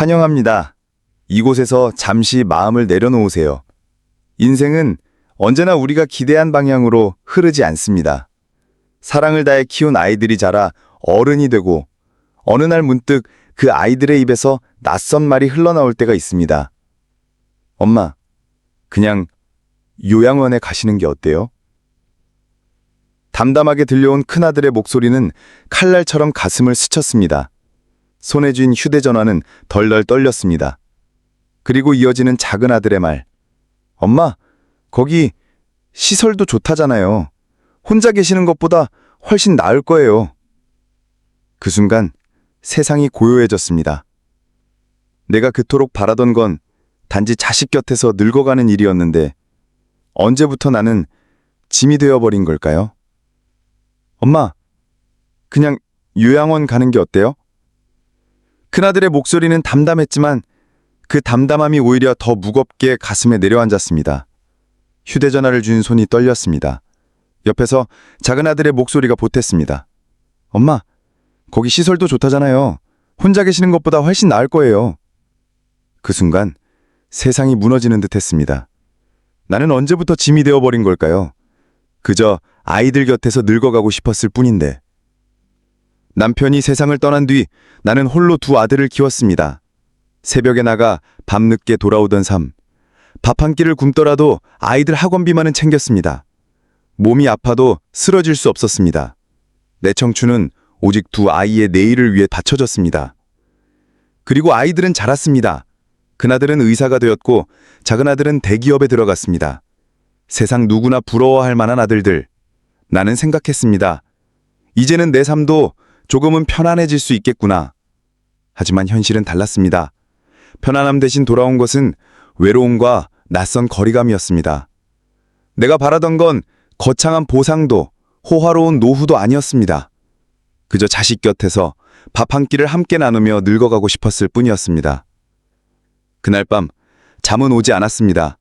환영합니다. 이곳에서 잠시 마음을 내려놓으세요. 인생은 언제나 우리가 기대한 방향으로 흐르지 않습니다. 사랑을 다해 키운 아이들이 자라 어른이 되고 어느 날 문득 그 아이들의 입에서 낯선 말이 흘러나올 때가 있습니다. 엄마, 그냥 요양원에 가시는 게 어때요? 담담하게 들려온 큰아들의 목소리는 칼날처럼 가슴을 스쳤습니다. 손에 쥔 휴대전화는 덜덜 떨렸습니다. 그리고 이어지는 작은 아들의 말. 엄마, 거기 시설도 좋다잖아요. 혼자 계시는 것보다 훨씬 나을 거예요. 그 순간 세상이 고요해졌습니다. 내가 그토록 바라던 건 단지 자식 곁에서 늙어가는 일이었는데 언제부터 나는 짐이 되어버린 걸까요? 엄마, 그냥 요양원 가는 게 어때요? 큰아들의 목소리는 담담했지만 그 담담함이 오히려 더 무겁게 가슴에 내려앉았습니다. 휴대전화를 쥔 손이 떨렸습니다. 옆에서 작은 아들의 목소리가 보탰습니다. 엄마, 거기 시설도 좋다잖아요. 혼자 계시는 것보다 훨씬 나을 거예요. 그 순간 세상이 무너지는 듯 했습니다. 나는 언제부터 짐이 되어버린 걸까요? 그저 아이들 곁에서 늙어가고 싶었을 뿐인데. 남편이 세상을 떠난 뒤 나는 홀로 두 아들을 키웠습니다. 새벽에 나가 밤늦게 돌아오던 삶. 밥 한 끼를 굶더라도 아이들 학원비만은 챙겼습니다. 몸이 아파도 쓰러질 수 없었습니다. 내 청춘은 오직 두 아이의 내일을 위해 바쳐졌습니다. 그리고 아이들은 자랐습니다. 큰아들은 의사가 되었고 작은 아들은 대기업에 들어갔습니다. 세상 누구나 부러워할 만한 아들들. 나는 생각했습니다. 이제는 내 삶도 조금은 편안해질 수 있겠구나. 하지만 현실은 달랐습니다. 편안함 대신 돌아온 것은 외로움과 낯선 거리감이었습니다. 내가 바라던 건 거창한 보상도 호화로운 노후도 아니었습니다. 그저 자식 곁에서 밥 한 끼를 함께 나누며 늙어가고 싶었을 뿐이었습니다. 그날 밤 잠은 오지 않았습니다.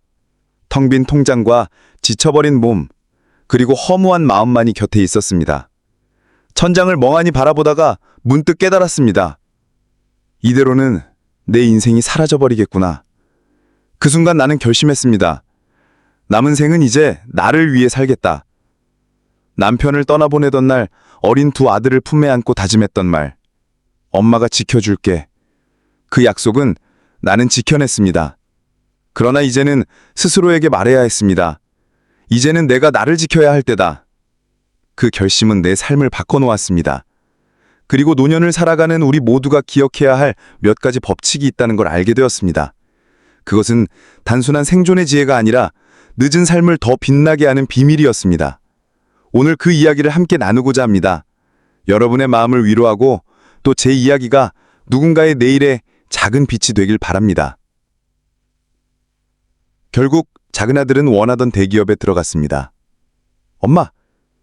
텅 빈 통장과 지쳐버린 몸, 그리고 허무한 마음만이 곁에 있었습니다. 천장을 멍하니 바라보다가 문득 깨달았습니다. 이대로는 내 인생이 사라져버리겠구나. 그 순간 나는 결심했습니다. 남은 생은 이제 나를 위해 살겠다. 남편을 떠나보내던 날 어린 두 아들을 품에 안고 다짐했던 말. 엄마가 지켜줄게. 그 약속은 나는 지켜냈습니다. 그러나 이제는 스스로에게 말해야 했습니다. 이제는 내가 나를 지켜야 할 때다. 그 결심은 내 삶을 바꿔놓았습니다. 그리고 노년을 살아가는 우리 모두가 기억해야 할 몇 가지 법칙이 있다는 걸 알게 되었습니다. 그것은 단순한 생존의 지혜가 아니라 늦은 삶을 더 빛나게 하는 비밀이었습니다. 오늘 그 이야기를 함께 나누고자 합니다. 여러분의 마음을 위로하고 또 제 이야기가 누군가의 내일에 작은 빛이 되길 바랍니다. 결국 작은 아들은 원하던 대기업에 들어갔습니다. 엄마,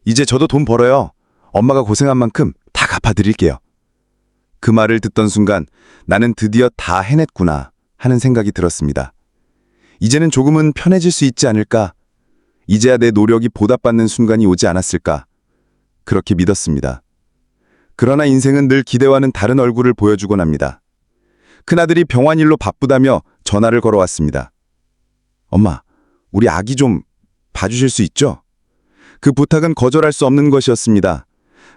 이제 저도 돈 벌어요. 엄마가 고생한 만큼 다 갚아드릴게요. 그 말을 듣던 순간 나는 드디어 다 해냈구나 하는 생각이 들었습니다. 이제는 조금은 편해질 수 있지 않을까? 이제야 내 노력이 보답받는 순간이 오지 않았을까? 그렇게 믿었습니다. 그러나 인생은 늘 기대와는 다른 얼굴을 보여주곤 합니다. 큰아들이 병환일로 바쁘다며 전화를 걸어왔습니다. 엄마, 우리 아기 좀 봐주실 수 있죠? 그 부탁은 거절할 수 없는 것이었습니다.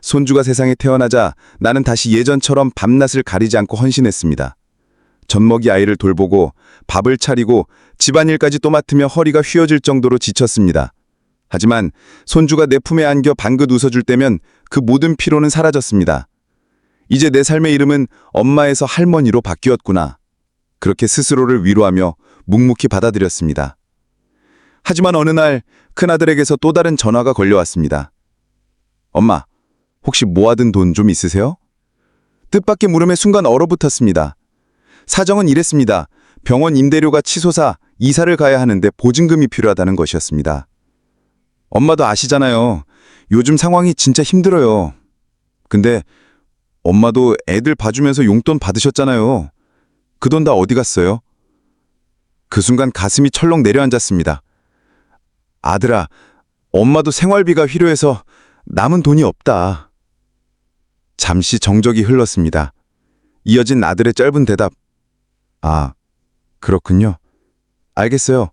손주가 세상에 태어나자 나는 다시 예전처럼 밤낮을 가리지 않고 헌신했습니다. 젖먹이 아이를 돌보고 밥을 차리고 집안일까지 또 맡으며 허리가 휘어질 정도로 지쳤습니다. 하지만 손주가 내 품에 안겨 방긋 웃어줄 때면 그 모든 피로는 사라졌습니다. 이제 내 삶의 이름은 엄마에서 할머니로 바뀌었구나. 그렇게 스스로를 위로하며 묵묵히 받아들였습니다. 하지만 어느 날 큰아들에게서 또 다른 전화가 걸려왔습니다. 엄마, 혹시 모아둔 돈 좀 있으세요? 뜻밖의 물음에 순간 얼어붙었습니다. 사정은 이랬습니다. 병원 임대료가 치솟아 이사를 가야 하는데 보증금이 필요하다는 것이었습니다. 엄마도 아시잖아요. 요즘 상황이 진짜 힘들어요. 근데 엄마도 애들 봐주면서 용돈 받으셨잖아요. 그 돈 다 어디 갔어요? 그 순간 가슴이 철렁 내려앉았습니다. 아들아, 엄마도 생활비가 필요해서 남은 돈이 없다. 잠시 정적이 흘렀습니다. 이어진 아들의 짧은 대답. 아, 그렇군요. 알겠어요.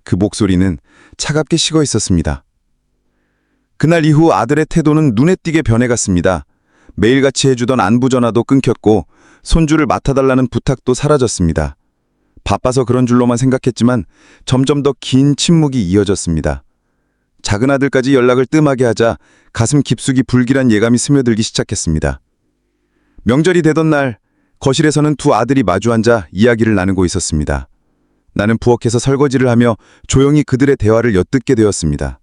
그 목소리는 차갑게 식어 있었습니다. 그날 이후 아들의 태도는 눈에 띄게 변해갔습니다. 매일같이 해주던 안부 전화도 끊겼고 손주를 맡아달라는 부탁도 사라졌습니다. 바빠서 그런 줄로만 생각했지만 점점 더 긴 침묵이 이어졌습니다. 작은 아들까지 연락을 뜸하게 하자 가슴 깊숙이 불길한 예감이 스며들기 시작했습니다. 명절이 되던 날 거실에서는 두 아들이 마주 앉아 이야기를 나누고 있었습니다. 나는 부엌에서 설거지를 하며 조용히 그들의 대화를 엿듣게 되었습니다.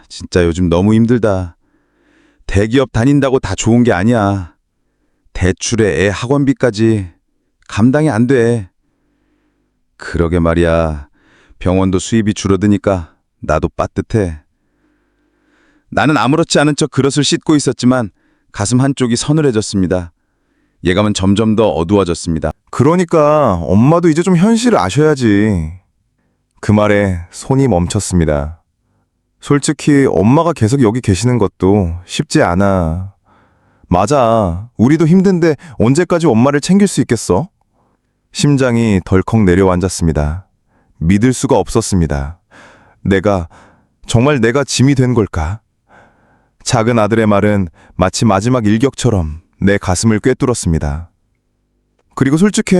진짜 요즘 너무 힘들다. 대기업 다닌다고 다 좋은 게 아니야. 대출에 애 학원비까지 감당이 안 돼. 그러게 말이야. 병원도 수입이 줄어드니까 나도 빠듯해. 나는 아무렇지 않은 척 그릇을 씻고 있었지만 가슴 한쪽이 서늘해졌습니다. 예감은 점점 더 어두워졌습니다. 그러니까 엄마도 이제 좀 현실을 아셔야지. 그 말에 손이 멈췄습니다. 솔직히 엄마가 계속 여기 계시는 것도 쉽지 않아. 맞아. 우리도 힘든데 언제까지 엄마를 챙길 수 있겠어? 심장이 덜컥 내려앉았습니다. 믿을 수가 없었습니다. 정말 내가 짐이 된 걸까? 작은 아들의 말은 마치 마지막 일격처럼 내 가슴을 꿰뚫었습니다. 그리고 솔직히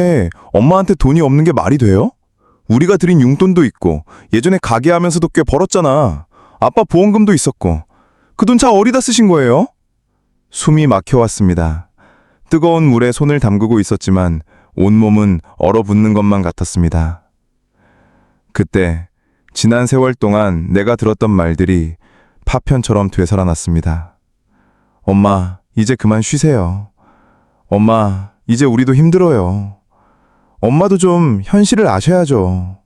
엄마한테 돈이 없는 게 말이 돼요? 우리가 드린 용돈도 있고 예전에 가게 하면서도 꽤 벌었잖아. 아빠 보험금도 있었고 그 돈 다 어디다 쓰신 거예요? 숨이 막혀왔습니다. 뜨거운 물에 손을 담그고 있었지만 온몸은 얼어붙는 것만 같았습니다. 그때 지난 세월 동안 내가 들었던 말들이 파편처럼 되살아났습니다. 엄마, 이제 그만 쉬세요. 엄마, 이제 우리도 힘들어요. 엄마도 좀 현실을 아셔야죠.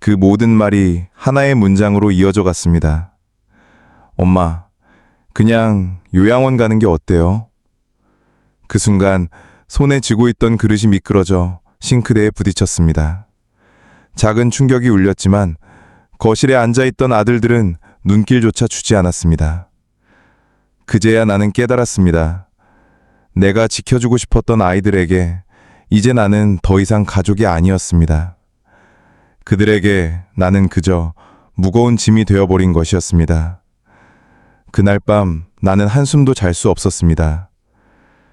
그 모든 말이 하나의 문장으로 이어져 갔습니다. 엄마, 그냥 요양원 가는 게 어때요? 그 순간 손에 쥐고 있던 그릇이 미끄러져 싱크대에 부딪혔습니다. 작은 충격이 울렸지만 거실에 앉아있던 아들들은 눈길조차 주지 않았습니다. 그제야 나는 깨달았습니다. 내가 지켜주고 싶었던 아이들에게 이제 나는 더 이상 가족이 아니었습니다. 그들에게 나는 그저 무거운 짐이 되어버린 것이었습니다. 그날 밤 나는 한숨도 잘 수 없었습니다.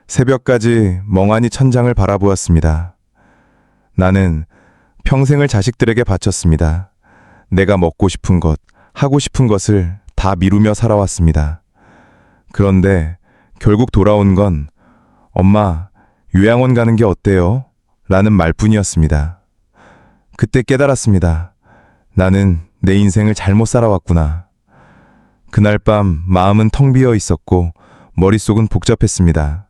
새벽까지 멍하니 천장을 바라보았습니다. 나는 평생을 자식들에게 바쳤습니다. 내가 먹고 싶은 것, 하고 싶은 것을 다 미루며 살아왔습니다. 그런데 결국 돌아온 건 엄마, 요양원 가는 게 어때요? 라는 말뿐이었습니다. 그때 깨달았습니다. 나는 내 인생을 잘못 살아왔구나. 그날 밤 마음은 텅 비어 있었고 머릿속은 복잡했습니다.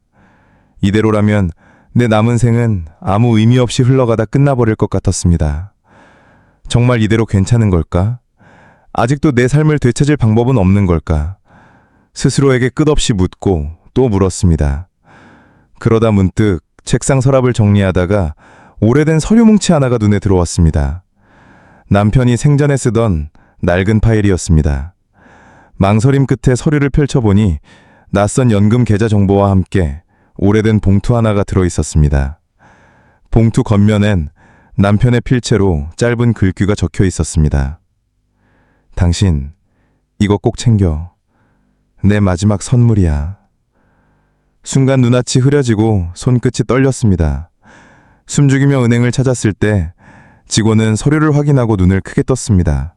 이대로라면 내 남은 생은 아무 의미 없이 흘러가다 끝나버릴 것 같았습니다. 정말 이대로 괜찮은 걸까? 아직도 내 삶을 되찾을 방법은 없는 걸까? 스스로에게 끝없이 묻고 또 물었습니다. 그러다 문득 책상 서랍을 정리하다가 오래된 서류 뭉치 하나가 눈에 들어왔습니다. 남편이 생전에 쓰던 낡은 파일이었습니다. 망설임 끝에 서류를 펼쳐보니 낯선 연금 계좌 정보와 함께 오래된 봉투 하나가 들어있었습니다. 봉투 겉면엔 남편의 필체로 짧은 글귀가 적혀 있었습니다. 당신, 이거 꼭 챙겨. 내 마지막 선물이야. 순간 눈앞이 흐려지고 손끝이 떨렸습니다. 숨죽이며 은행을 찾았을 때 직원은 서류를 확인하고 눈을 크게 떴습니다.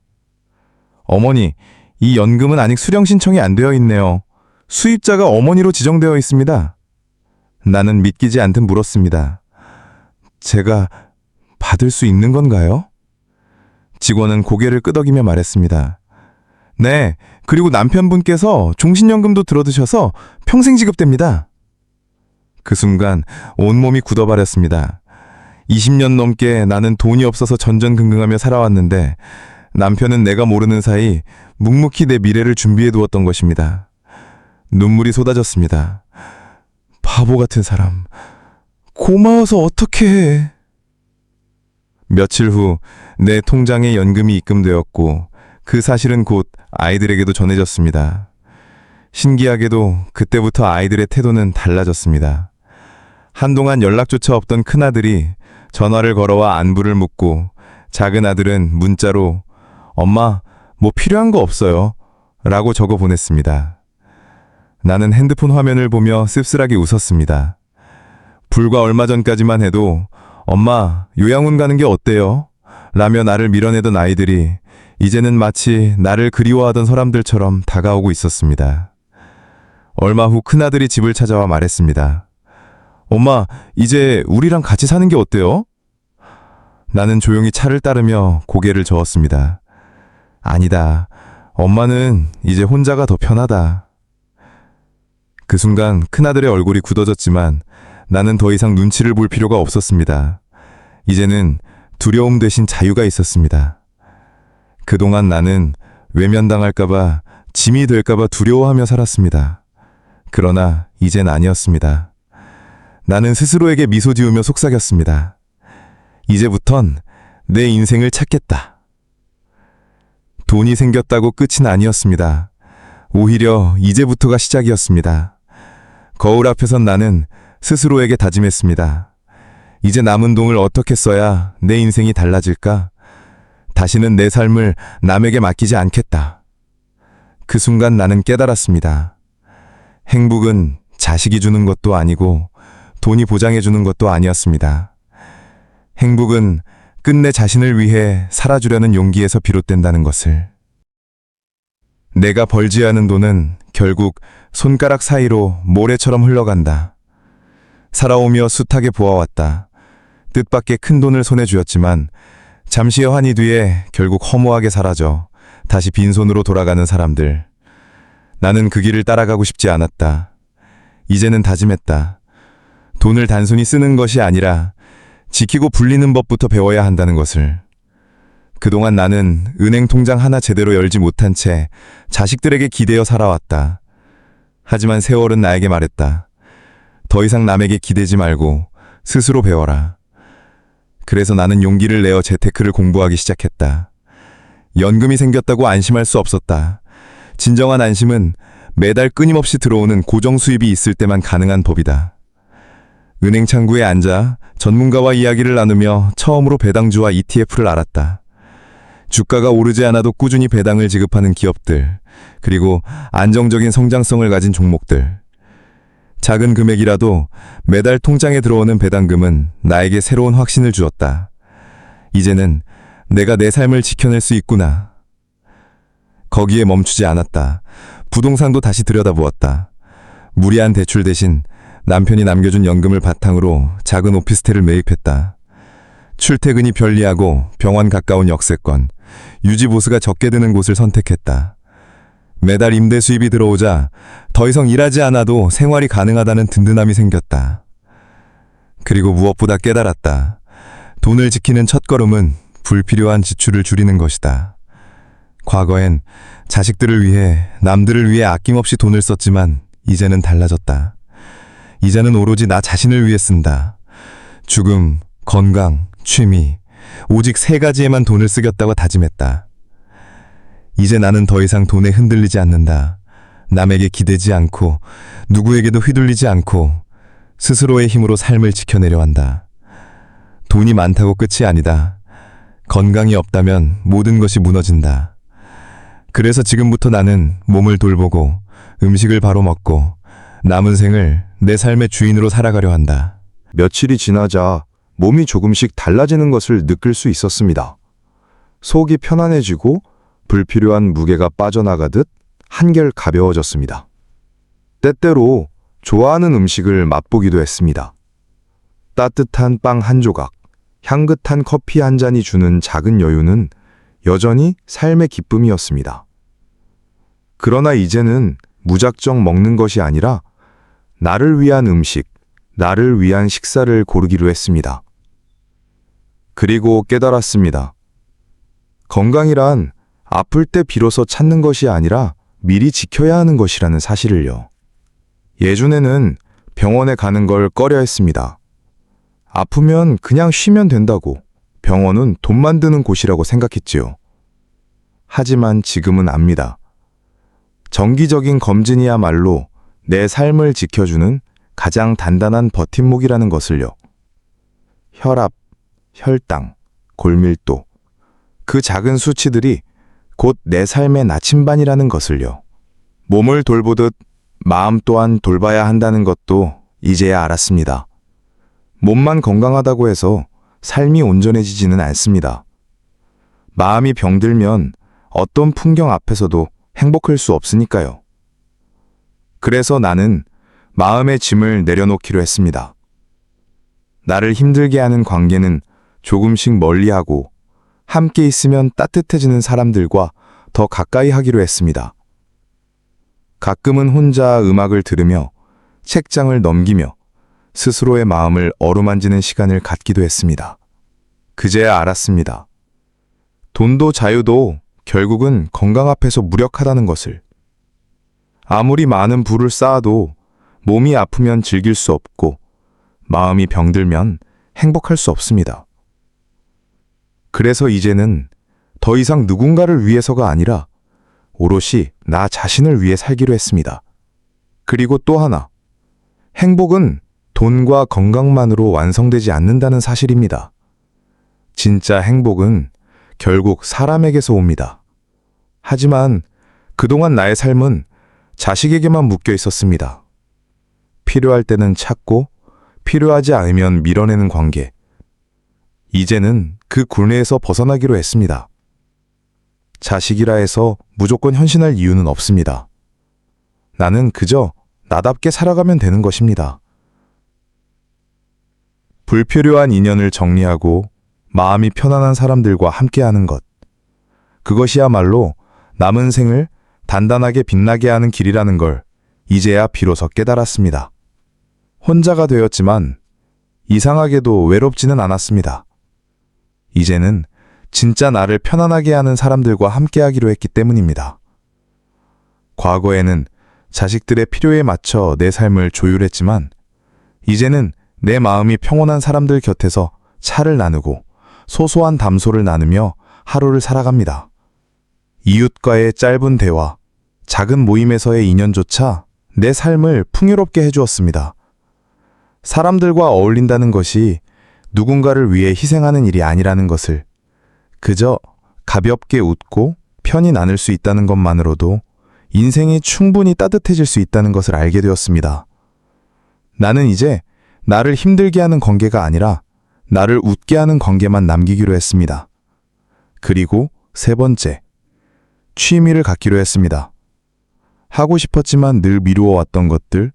어머니, 이 연금은 아직 수령 신청이 안 되어 있네요. 수입자가 어머니로 지정되어 있습니다. 나는 믿기지 않듯 물었습니다. 제가 받을 수 있는 건가요? 직원은 고개를 끄덕이며 말했습니다. 네, 그리고 남편분께서 종신연금도 들어두셔서 평생 지급됩니다. 그 순간 온몸이 굳어버렸습니다. 20년 넘게 나는 돈이 없어서 전전긍긍하며 살아왔는데 남편은 내가 모르는 사이 묵묵히 내 미래를 준비해 두었던 것입니다. 눈물이 쏟아졌습니다. 바보 같은 사람. 고마워서 어떻게 해. 며칠 후 내 통장에 연금이 입금되었고 그 사실은 곧 아이들에게도 전해졌습니다. 신기하게도 그때부터 아이들의 태도는 달라졌습니다. 한동안 연락조차 없던 큰아들이 전화를 걸어와 안부를 묻고 작은 아들은 문자로 엄마, 뭐 필요한 거 없어요. 라고 적어 보냈습니다. 나는 핸드폰 화면을 보며 씁쓸하게 웃었습니다. 불과 얼마 전까지만 해도 엄마, 요양원 가는 게 어때요? 라며 나를 밀어내던 아이들이 이제는 마치 나를 그리워하던 사람들처럼 다가오고 있었습니다. 얼마 후 큰아들이 집을 찾아와 말했습니다. 엄마, 이제 우리랑 같이 사는 게 어때요? 나는 조용히 차를 따르며 고개를 저었습니다. 아니다. 엄마는 이제 혼자가 더 편하다. 그 순간 큰아들의 얼굴이 굳어졌지만 나는 더 이상 눈치를 볼 필요가 없었습니다. 이제는 두려움 대신 자유가 있었습니다. 그동안 나는 외면당할까봐, 짐이 될까봐 두려워하며 살았습니다. 그러나 이젠 아니었습니다. 나는 스스로에게 미소 지으며 속삭였습니다. 이제부턴 내 인생을 찾겠다. 돈이 생겼다고 끝은 아니었습니다. 오히려 이제부터가 시작이었습니다. 거울 앞에선 나는 스스로에게 다짐했습니다. 이제 남은 돈을 어떻게 써야 내 인생이 달라질까? 다시는 내 삶을 남에게 맡기지 않겠다. 그 순간 나는 깨달았습니다. 행복은 자식이 주는 것도 아니고 돈이 보장해 주는 것도 아니었습니다. 행복은 끝내 자신을 위해 살아주려는 용기에서 비롯된다는 것을. 내가 벌지 않은 돈은 결국 손가락 사이로 모래처럼 흘러간다. 살아오며 숱하게 보아왔다. 뜻밖의 큰 돈을 손에 쥐었지만 잠시의 환희 뒤에 결국 허무하게 사라져 다시 빈손으로 돌아가는 사람들. 나는 그 길을 따라가고 싶지 않았다. 이제는 다짐했다. 돈을 단순히 쓰는 것이 아니라 지키고 불리는 법부터 배워야 한다는 것을. 그동안 나는 은행 통장 하나 제대로 열지 못한 채 자식들에게 기대어 살아왔다. 하지만 세월은 나에게 말했다. 더 이상 남에게 기대지 말고 스스로 배워라. 그래서 나는 용기를 내어 재테크를 공부하기 시작했다. 연금이 생겼다고 안심할 수 없었다. 진정한 안심은 매달 끊임없이 들어오는 고정 수입이 있을 때만 가능한 법이다. 은행 창구에 앉아 전문가와 이야기를 나누며 처음으로 배당주와 ETF를 알았다. 주가가 오르지 않아도 꾸준히 배당을 지급하는 기업들, 그리고 안정적인 성장성을 가진 종목들. 작은 금액이라도 매달 통장에 들어오는 배당금은 나에게 새로운 확신을 주었다. 이제는 내가 내 삶을 지켜낼 수 있구나. 거기에 멈추지 않았다. 부동산도 다시 들여다보았다. 무리한 대출 대신 남편이 남겨준 연금을 바탕으로 작은 오피스텔을 매입했다. 출퇴근이 편리하고 병원 가까운 역세권, 유지보수가 적게 드는 곳을 선택했다. 매달 임대 수입이 들어오자 더 이상 일하지 않아도 생활이 가능하다는 든든함이 생겼다. 그리고 무엇보다 깨달았다. 돈을 지키는 첫걸음은 불필요한 지출을 줄이는 것이다. 과거엔 자식들을 위해, 남들을 위해 아낌없이 돈을 썼지만 이제는 달라졌다. 이제는 오로지 나 자신을 위해 쓴다. 죽음, 건강, 취미, 오직 3가지에만 돈을 쓰겠다고 다짐했다. 이제 나는 더 이상 돈에 흔들리지 않는다. 남에게 기대지 않고 누구에게도 휘둘리지 않고 스스로의 힘으로 삶을 지켜내려 한다. 돈이 많다고 끝이 아니다. 건강이 없다면 모든 것이 무너진다. 그래서 지금부터 나는 몸을 돌보고 음식을 바로 먹고 남은 생을 내 삶의 주인으로 살아가려 한다. 며칠이 지나자 몸이 조금씩 달라지는 것을 느낄 수 있었습니다. 속이 편안해지고 불필요한 무게가 빠져나가듯 한결 가벼워졌습니다. 때때로 좋아하는 음식을 맛보기도 했습니다. 따뜻한 빵 한 조각, 향긋한 커피 한 잔이 주는 작은 여유는 여전히 삶의 기쁨이었습니다. 그러나 이제는 무작정 먹는 것이 아니라 나를 위한 음식, 나를 위한 식사를 고르기로 했습니다. 그리고 깨달았습니다. 건강이란 아플 때 비로소 찾는 것이 아니라 미리 지켜야 하는 것이라는 사실을요. 예전에는 병원에 가는 걸 꺼려 했습니다. 아프면 그냥 쉬면 된다고, 병원은 돈만 드는 곳이라고 생각했지요. 하지만 지금은 압니다. 정기적인 검진이야말로 내 삶을 지켜주는 가장 단단한 버팀목이라는 것을요. 혈압, 혈당, 골밀도, 그 작은 수치들이 곧 내 삶의 나침반이라는 것을요. 몸을 돌보듯 마음 또한 돌봐야 한다는 것도 이제야 알았습니다. 몸만 건강하다고 해서 삶이 온전해지지는 않습니다. 마음이 병들면 어떤 풍경 앞에서도 행복할 수 없으니까요. 그래서 나는 마음의 짐을 내려놓기로 했습니다. 나를 힘들게 하는 관계는 조금씩 멀리하고 함께 있으면 따뜻해지는 사람들과 더 가까이 하기로 했습니다. 가끔은 혼자 음악을 들으며 책장을 넘기며 스스로의 마음을 어루만지는 시간을 갖기도 했습니다. 그제야 알았습니다. 돈도 자유도 결국은 건강 앞에서 무력하다는 것을. 아무리 많은 부를 쌓아도 몸이 아프면 즐길 수 없고 마음이 병들면 행복할 수 없습니다. 그래서 이제는 더 이상 누군가를 위해서가 아니라 오롯이 나 자신을 위해 살기로 했습니다. 그리고 또 하나, 행복은 돈과 건강만으로 완성되지 않는다는 사실입니다. 진짜 행복은 결국 사람에게서 옵니다. 하지만 그동안 나의 삶은 자식에게만 묶여 있었습니다. 필요할 때는 찾고 필요하지 않으면 밀어내는 관계. 이제는 그 굴레에서 벗어나기로 했습니다. 자식이라 해서 무조건 헌신할 이유는 없습니다. 나는 그저 나답게 살아가면 되는 것입니다. 불필요한 인연을 정리하고 마음이 편안한 사람들과 함께하는 것. 그것이야말로 남은 생을 단단하게 빛나게 하는 길이라는 걸 이제야 비로소 깨달았습니다. 혼자가 되었지만 이상하게도 외롭지는 않았습니다. 이제는 진짜 나를 편안하게 하는 사람들과 함께하기로 했기 때문입니다. 과거에는 자식들의 필요에 맞춰 내 삶을 조율했지만 이제는 내 마음이 평온한 사람들 곁에서 차를 나누고 소소한 담소를 나누며 하루를 살아갑니다. 이웃과의 짧은 대화, 작은 모임에서의 인연조차 내 삶을 풍요롭게 해주었습니다. 사람들과 어울린다는 것이 누군가를 위해 희생하는 일이 아니라는 것을, 그저 가볍게 웃고 편히 나눌 수 있다는 것만으로도 인생이 충분히 따뜻해질 수 있다는 것을 알게 되었습니다. 나는 이제 나를 힘들게 하는 관계가 아니라 나를 웃게 하는 관계만 남기기로 했습니다. 그리고 세 번째, 취미를 갖기로 했습니다. 하고 싶었지만 늘 미루어왔던 것들,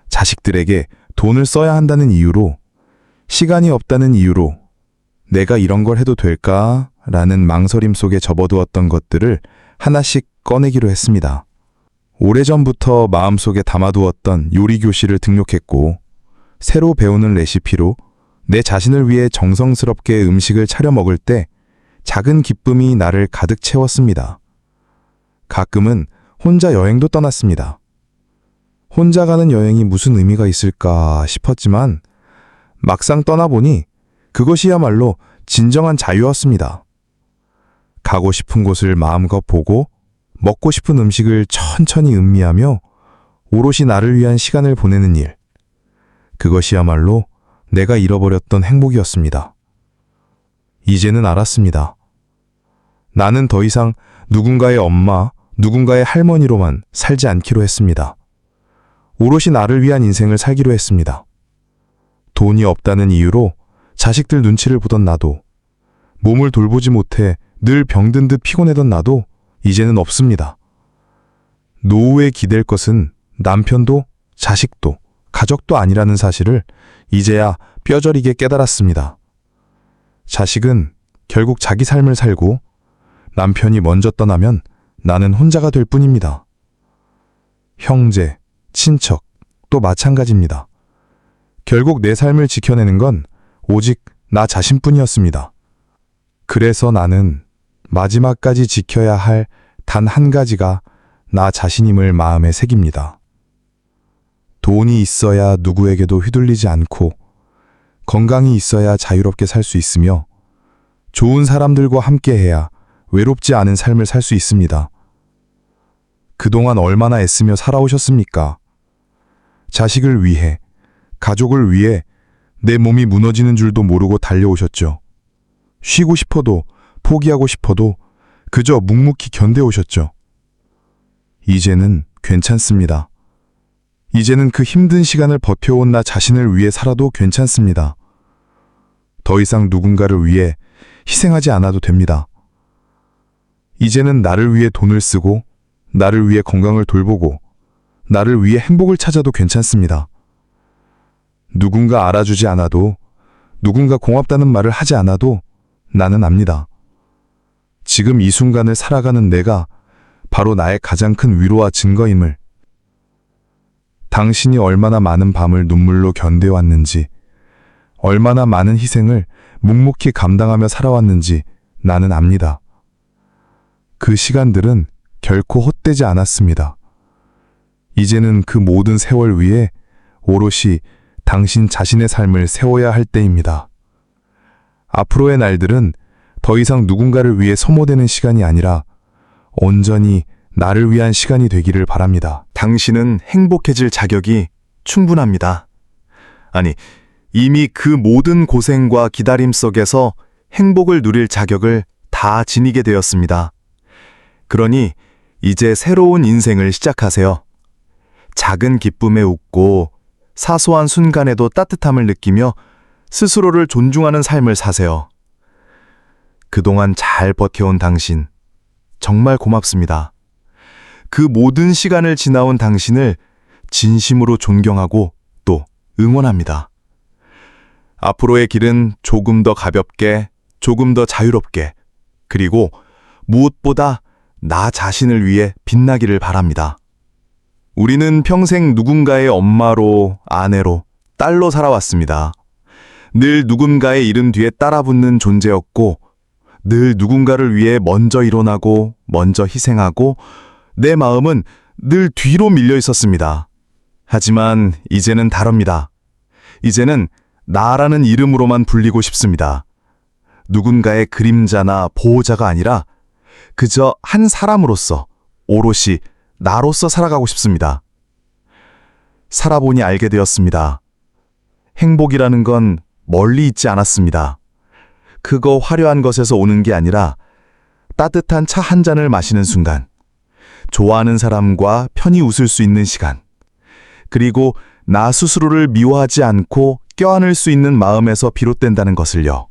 자식들에게 돈을 써야 한다는 이유로, 시간이 없다는 이유로 내가 이런 걸 해도 될까? 라는 망설임 속에 접어두었던 것들을 하나씩 꺼내기로 했습니다. 오래전부터 마음속에 담아두었던 요리 교실을 등록했고, 새로 배우는 레시피로 내 자신을 위해 정성스럽게 음식을 차려 먹을 때 작은 기쁨이 나를 가득 채웠습니다. 가끔은 혼자 여행도 떠났습니다. 혼자 가는 여행이 무슨 의미가 있을까 싶었지만 막상 떠나보니 그것이야말로 진정한 자유였습니다. 가고 싶은 곳을 마음껏 보고 먹고 싶은 음식을 천천히 음미하며 오롯이 나를 위한 시간을 보내는 일. 그것이야말로 내가 잃어버렸던 행복이었습니다. 이제는 알았습니다. 나는 더 이상 누군가의 엄마, 누군가의 할머니로만 살지 않기로 했습니다. 오롯이 나를 위한 인생을 살기로 했습니다. 돈이 없다는 이유로 자식들 눈치를 보던 나도, 몸을 돌보지 못해 늘 병든 듯 피곤하던 나도 이제는 없습니다. 노후에 기댈 것은 남편도 자식도 가족도 아니라는 사실을 이제야 뼈저리게 깨달았습니다. 자식은 결국 자기 삶을 살고 남편이 먼저 떠나면 나는 혼자가 될 뿐입니다. 형제, 친척 또 마찬가지입니다. 결국 내 삶을 지켜내는 건 오직 나 자신뿐이었습니다. 그래서 나는 마지막까지 지켜야 할 단 한 가지가 나 자신임을 마음에 새깁니다. 돈이 있어야 누구에게도 휘둘리지 않고 건강이 있어야 자유롭게 살 수 있으며 좋은 사람들과 함께해야 외롭지 않은 삶을 살 수 있습니다. 그동안 얼마나 애쓰며 살아오셨습니까? 자식을 위해, 가족을 위해 내 몸이 무너지는 줄도 모르고 달려오셨죠. 쉬고 싶어도 포기하고 싶어도 그저 묵묵히 견뎌오셨죠. 이제는 괜찮습니다. 이제는 그 힘든 시간을 버텨온 나 자신을 위해 살아도 괜찮습니다. 더 이상 누군가를 위해 희생하지 않아도 됩니다. 이제는 나를 위해 돈을 쓰고, 나를 위해 건강을 돌보고, 나를 위해 행복을 찾아도 괜찮습니다. 누군가 알아주지 않아도, 누군가 고맙다는 말을 하지 않아도 나는 압니다. 지금 이 순간을 살아가는 내가 바로 나의 가장 큰 위로와 증거임을. 당신이 얼마나 많은 밤을 눈물로 견뎌왔는지, 얼마나 많은 희생을 묵묵히 감당하며 살아왔는지 나는 압니다. 그 시간들은 결코 헛되지 않았습니다. 이제는 그 모든 세월 위에 오롯이 당신 자신의 삶을 세워야 할 때입니다. 앞으로의 날들은 더 이상 누군가를 위해 소모되는 시간이 아니라 온전히 나를 위한 시간이 되기를 바랍니다. 당신은 행복해질 자격이 충분합니다. 아니, 이미 그 모든 고생과 기다림 속에서 행복을 누릴 자격을 다 지니게 되었습니다. 그러니 이제 새로운 인생을 시작하세요. 작은 기쁨에 웃고 사소한 순간에도 따뜻함을 느끼며 스스로를 존중하는 삶을 사세요. 그동안 잘 버텨온 당신, 정말 고맙습니다. 그 모든 시간을 지나온 당신을 진심으로 존경하고 또 응원합니다. 앞으로의 길은 조금 더 가볍게, 조금 더 자유롭게, 그리고 무엇보다 나 자신을 위해 빛나기를 바랍니다. 우리는 평생 누군가의 엄마로, 아내로, 딸로 살아왔습니다. 늘 누군가의 이름 뒤에 따라붙는 존재였고, 늘 누군가를 위해 먼저 일어나고, 먼저 희생하고, 내 마음은 늘 뒤로 밀려 있었습니다. 하지만 이제는 다릅니다. 이제는 나라는 이름으로만 불리고 싶습니다. 누군가의 그림자나 보호자가 아니라 그저 한 사람으로서 오롯이 나로서 살아가고 싶습니다. 살아보니 알게 되었습니다. 행복이라는 건 멀리 있지 않았습니다. 그거 화려한 것에서 오는 게 아니라 따뜻한 차 한 잔을 마시는 순간, 좋아하는 사람과 편히 웃을 수 있는 시간, 그리고 나 스스로를 미워하지 않고 껴안을 수 있는 마음에서 비롯된다는 것을요.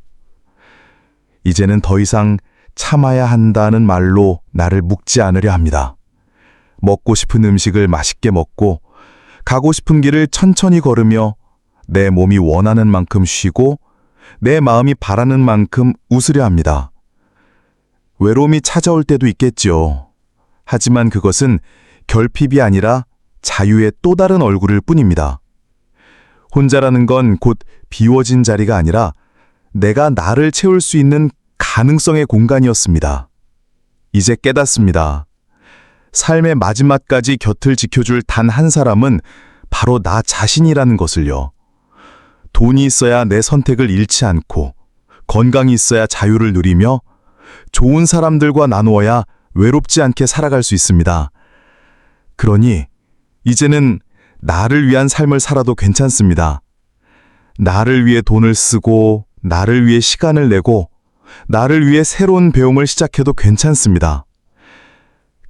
이제는 더 이상 참아야 한다는 말로 나를 묶지 않으려 합니다. 먹고 싶은 음식을 맛있게 먹고, 가고 싶은 길을 천천히 걸으며 내 몸이 원하는 만큼 쉬고 내 마음이 바라는 만큼 웃으려 합니다. 외로움이 찾아올 때도 있겠죠. 하지만 그것은 결핍이 아니라 자유의 또 다른 얼굴일 뿐입니다. 혼자라는 건 곧 비워진 자리가 아니라 내가 나를 채울 수 있는 가능성의 공간이었습니다. 이제 깨닫습니다. 삶의 마지막까지 곁을 지켜줄 단 한 사람은 바로 나 자신이라는 것을요. 돈이 있어야 내 선택을 잃지 않고, 건강이 있어야 자유를 누리며, 좋은 사람들과 나누어야 외롭지 않게 살아갈 수 있습니다. 그러니 이제는 나를 위한 삶을 살아도 괜찮습니다. 나를 위해 돈을 쓰고, 나를 위해 시간을 내고, 나를 위해 새로운 배움을 시작해도 괜찮습니다.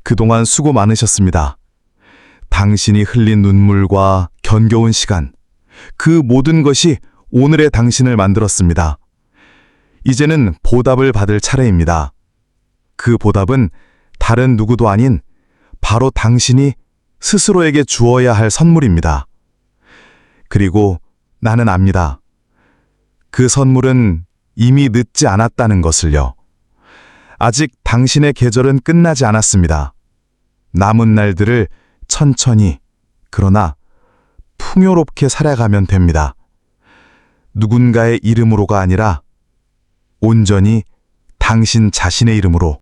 그동안 수고 많으셨습니다. 당신이 흘린 눈물과 견겨운 시간, 그 모든 것이 오늘의 당신을 만들었습니다. 이제는 보답을 받을 차례입니다. 그 보답은 다른 누구도 아닌 바로 당신이 스스로에게 주어야 할 선물입니다. 그리고 나는 압니다. 그 선물은 이미 늦지 않았다는 것을요. 아직 당신의 계절은 끝나지 않았습니다. 남은 날들을 천천히, 그러나 풍요롭게 살아가면 됩니다. 누군가의 이름으로가 아니라 온전히 당신 자신의 이름으로.